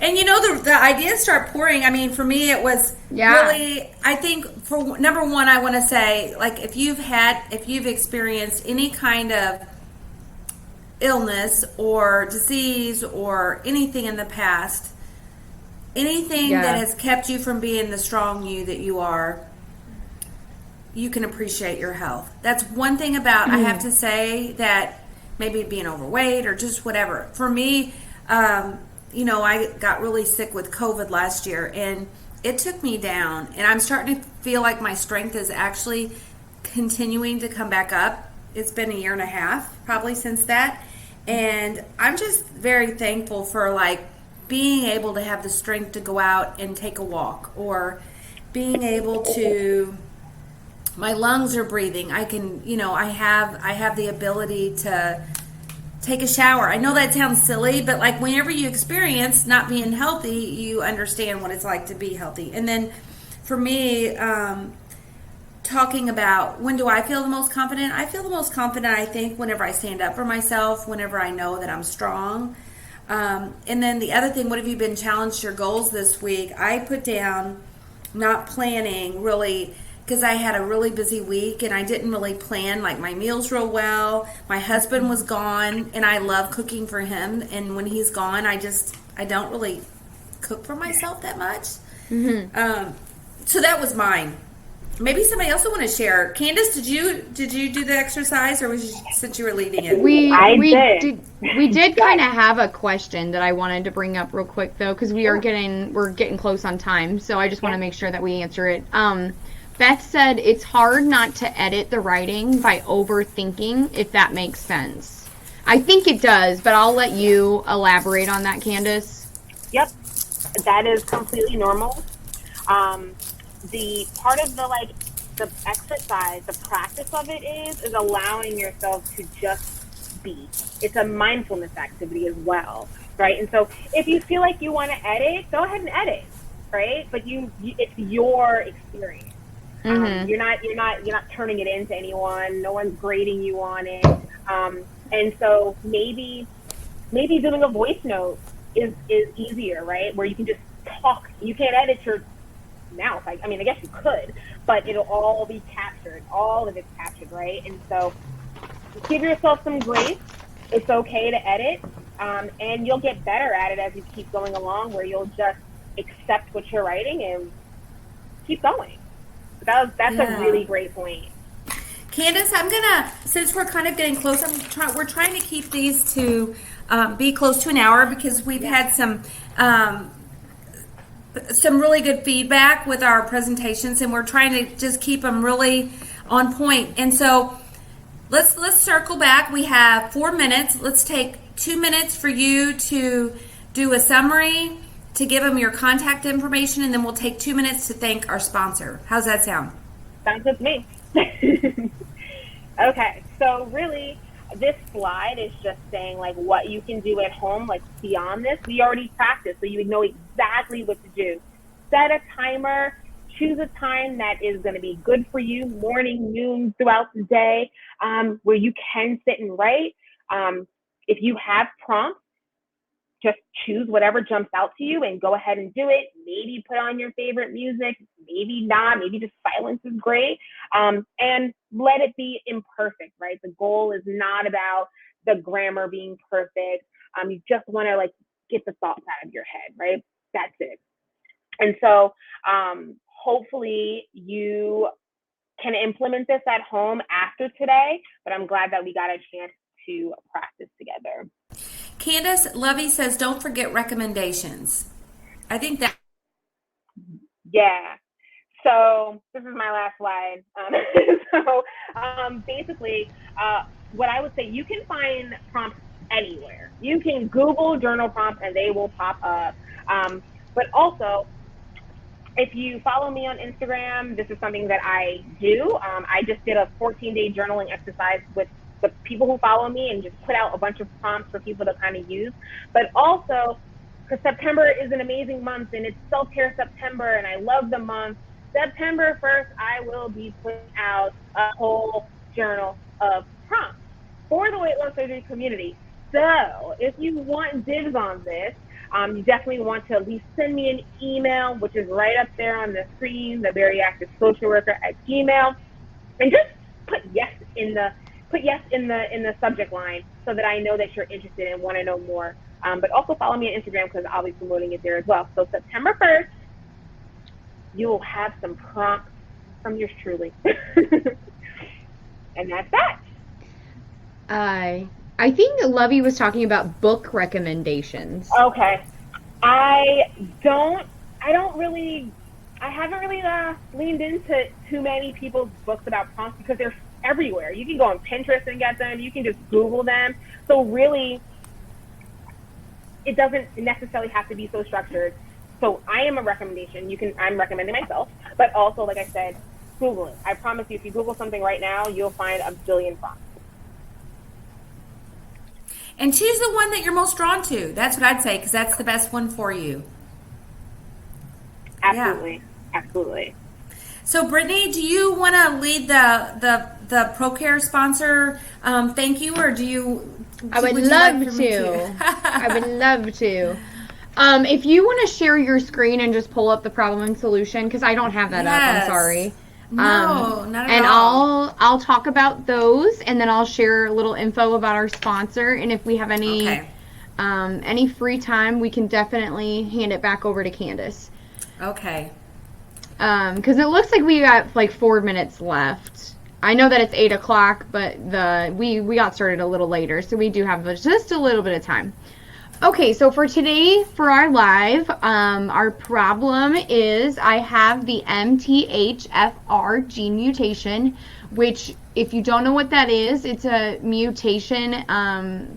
And you know, the ideas start pouring. I mean, for me, it was really, I think for number 1, I want to say, like, if you've experienced any kind of illness or disease or anything in the past, anything that has kept you from being the strong you that you are, you can appreciate your health. That's one thing about, I have to say, that maybe being overweight or just whatever. For me, I got really sick with COVID last year, and it took me down. And I'm starting to feel like my strength is actually continuing to come back up. It's been a year and a half probably since that. And I'm just very thankful for like being able to have the strength to go out and take a walk, or being able to, my lungs are breathing. I can, I have the ability to take a shower. I know that sounds silly, but like whenever you experience not being healthy, you understand what it's like to be healthy. And then for me, talking about when do I feel the most confident? I feel the most confident, I think, whenever I stand up for myself, whenever I know that I'm strong. And then the other thing, what have you been challenged your goals this week? I put down not planning really, because I had a really busy week and I didn't really plan like my meals real well. My husband was gone and I love cooking for him. And when he's gone, I don't really cook for myself that much. So that was mine. Maybe somebody else will want to share. Candace, did you do the exercise, or was you, since you were leading it? We did. We did kind of have a question that I wanted to bring up real quick though, because we're getting close on time, so I just want to make sure that we answer it. Beth said it's hard not to edit the writing by overthinking, if that makes sense. I think it does, but I'll let you elaborate on that, Candace. Yep, that is completely normal. The part of the exercise, the practice of it is allowing yourself to just be. It's a mindfulness activity as well, right? And so if you feel like you want to edit, go ahead and edit, right? But it's your experience. You're not turning it into anyone. No one's grading you on it. And so maybe doing a voice note is easier, right? Where you can just talk. You can't edit your mouth. I guess you could, but it'll all be captured. All of it's captured, right? And so give yourself some grace. It's okay to edit, and you'll get better at it as you keep going along, where you'll just accept what you're writing and keep going. That's a really great point. Candace, since we're kind of getting close, we're trying to keep these to be close to an hour, because we've had some really good feedback with our presentations, and we're trying to just keep them really on point. And so let's circle back. We have 4 minutes. Let's take 2 minutes for you to do a summary, to give them your contact information, and then we'll take 2 minutes to thank our sponsor. How's that sound? Sounds good to me. Okay, so really, this slide is just saying like what you can do at home, like beyond this. We already practiced, so you know exactly what to do. Set a timer, choose a time that is going to be good for you, morning, noon, throughout the day, where you can sit and write. If you have prompts, just choose whatever jumps out to you and go ahead and do it. Maybe put on your favorite music, maybe not, maybe just silence is great. And let it be imperfect, right? The goal is not about the grammar being perfect. You just want to get the thoughts out of your head, right? That's it. And so hopefully you can implement this at home after today, but I'm glad that we got a chance to practice together. Candace Lovey says, don't forget recommendations. I think that. Yeah. So this is my last slide. Basically, what I would say, you can find prompts anywhere. You can Google journal prompts and they will pop up. But also, if you follow me on Instagram, this is something that I do. I just did a 14-day journaling exercise with the people who follow me and just put out a bunch of prompts for people to kind of use. But also, because September is an amazing month and it's Self-Care September and I love the month, September 1st, I will be putting out a whole journal of prompts for the weight loss surgery community. So if you want dibs on this, you definitely want to at least send me an email, which is right up there on the screen, the bariatric social worker at Gmail, and just put yes in the subject line so that I know that you're interested and want to know more. But also follow me on Instagram because I'll be promoting it there as well. So September 1st, you will have some prompts from yours truly. And that's that. I think Lovey was talking about book recommendations. Okay. I don't really, I haven't really leaned into too many people's books about prompts because they're everywhere. You can go on Pinterest and get them. You can just Google them. So really, it doesn't necessarily have to be so structured. So I am a recommendation. I'm recommending myself, but also, like I said, Google it. I promise you, if you Google something right now, you'll find a billion prompts. And choose the one that you're most drawn to. That's what I'd say, because that's the best one for you. Absolutely. Yeah. Absolutely. So, Brittany, do you want to lead the ProCare sponsor thank you, or do you? I would love to. I would love to. If you want to share your screen and just pull up the problem and solution, because I don't have that up. I'm sorry. No, not at and all. I'll talk about those, and then I'll share a little info about our sponsor. And if we have any free time, we can definitely hand it back over to Candace. Okay. Because it looks like we got like 4 minutes left. I know that it's 8 o'clock, but we got started a little later, so we do have just a little bit of time. Okay, so for today, for our live, our problem is I have the MTHFR gene mutation, which, if you don't know what that is, it's a mutation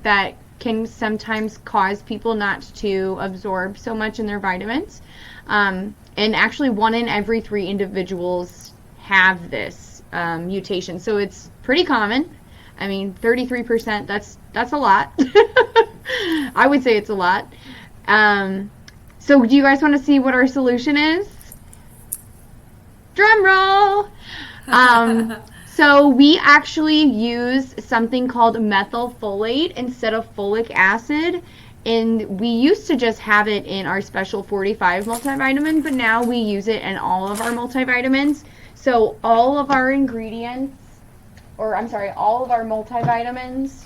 that can sometimes cause people not to absorb so much in their vitamins. And actually 1 in every 3 individuals have this mutation, so it's pretty common. I mean, 33%, that's a lot. I would say it's a lot. So do you guys want to see what our solution is? Drum roll! So we actually use something called methylfolate instead of folic acid. And we used to just have it in our special 45 multivitamin, but now we use it in all of our multivitamins. So all of our ingredients, all of our multivitamins,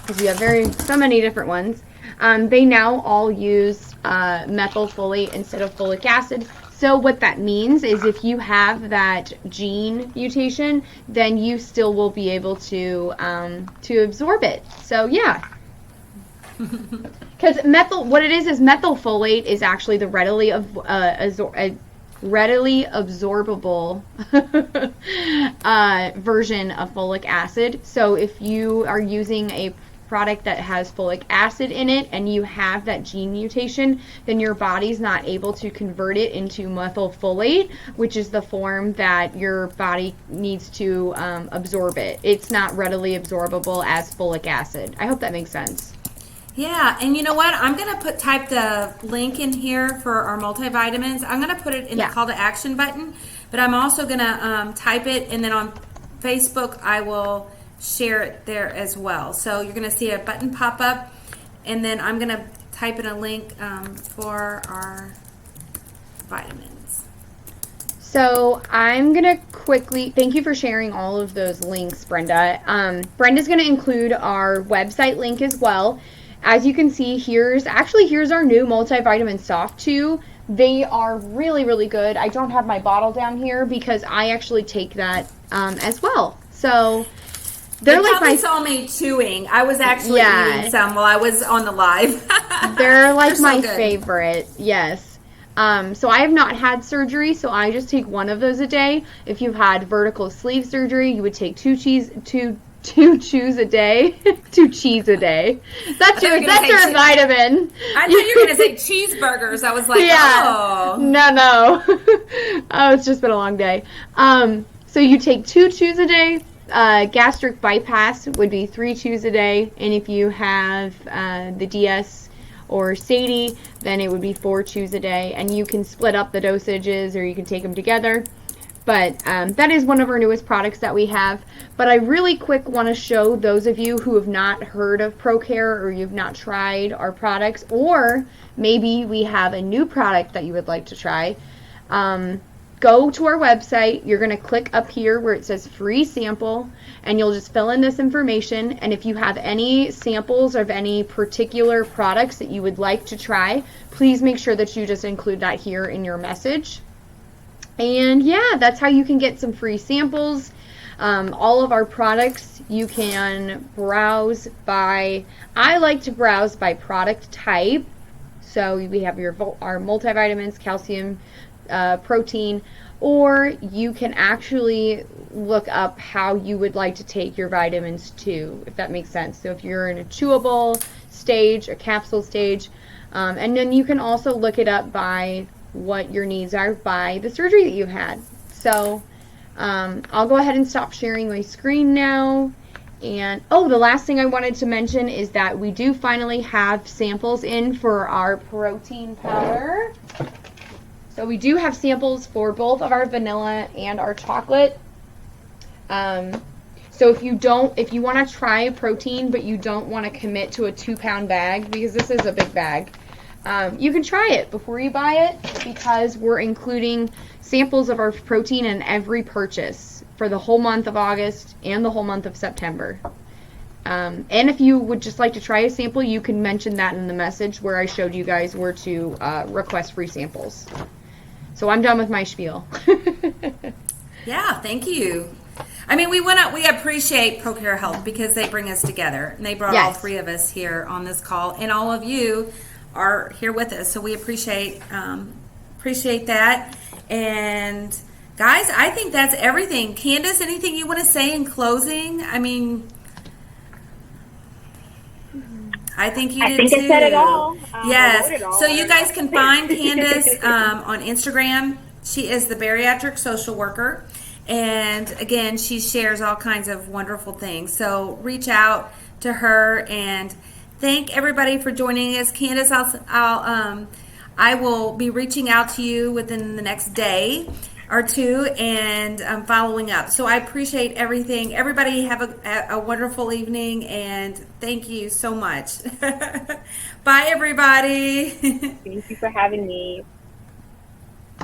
because we have so many different ones, they now all use methylfolate instead of folic acid. So what that means is if you have that gene mutation, then you still will be able to absorb it. So yeah. Because what it is methylfolate is actually the readily absorbable version of folic acid. So if you are using a product that has folic acid in it and you have that gene mutation, then your body's not able to convert it into methylfolate, which is the form that your body needs to absorb it. It's not readily absorbable as folic acid. I hope that makes sense. Yeah, and you know what? I'm going to type the link in here for our multivitamins. I'm going to put it in the call to action button, but I'm also going to type it, and then on Facebook I will share it there as well. So you're going to see a button pop up, and then I'm going to type in a link for our vitamins. So I'm going to quickly, thank you for sharing all of those links, Brenda. Brenda's going to include our website link as well. As you can see, here's our new multivitamin soft chew. They are really, really good. I don't have my bottle down here because I actually take that as well. So they're like my saw me chewing. I was actually eating some while I was on the live. They're like my favorite. Yes. So I have not had surgery, so I just take one of those a day. If you've had vertical sleeve surgery, you would take two chews a day. 2 cheese a day. That's your vitamin. I thought you were going to say cheeseburgers. I was like, oh. No. Oh, it's just been a long day. So you take 2 chews a day. Gastric bypass would be 3 chews a day. And if you have the DS or SATI, then it would be 4 chews a day. And you can split up the dosages or you can take them together. But that is one of our newest products that we have. But I really quick want to show those of you who have not heard of ProCare or you've not tried our products, or maybe we have a new product that you would like to try. Go to our website. You're going to click up here where it says free sample, and you'll just fill in this information. And if you have any samples of any particular products that you would like to try, please make sure that you just include that here in your message. And yeah, that's how you can get some free samples. All of our products you can browse by, I like to browse by product type. So we have our multivitamins, calcium, protein, or you can actually look up how you would like to take your vitamins too, if that makes sense. So if you're in a chewable stage, a capsule stage, and then you can also look it up by what your needs are by the surgery that you had. So I'll go ahead and stop sharing my screen now. And the last thing I wanted to mention is that we do finally have samples in for our protein powder. So we do have samples for both of our vanilla and our chocolate. So if you want to try protein but you don't want to commit to a 2-pound bag, because this is a big bag, you can try it before you buy it, because we're including samples of our protein in every purchase for the whole month of August and the whole month of September. And if you would just like to try a sample, you can mention that in the message where I showed you guys where to request free samples. So I'm done with my spiel. Yeah, thank you. I mean, we appreciate ProCare Health because they bring us together, and they brought all three of us here on this call, and all of you are here with us. So we appreciate that. And guys, I think that's everything. Candace, anything you want to say in closing? I mean, I think you did too. I said it all. Yes. It all. So you guys can find Candace on Instagram. She is the bariatric social worker. And again, she shares all kinds of wonderful things. So reach out to her, and thank everybody for joining us. Candace, I will be reaching out to you within the next day or two and following up. So I appreciate everything. Everybody have a wonderful evening, and thank you so much. Bye, everybody. Thank you for having me.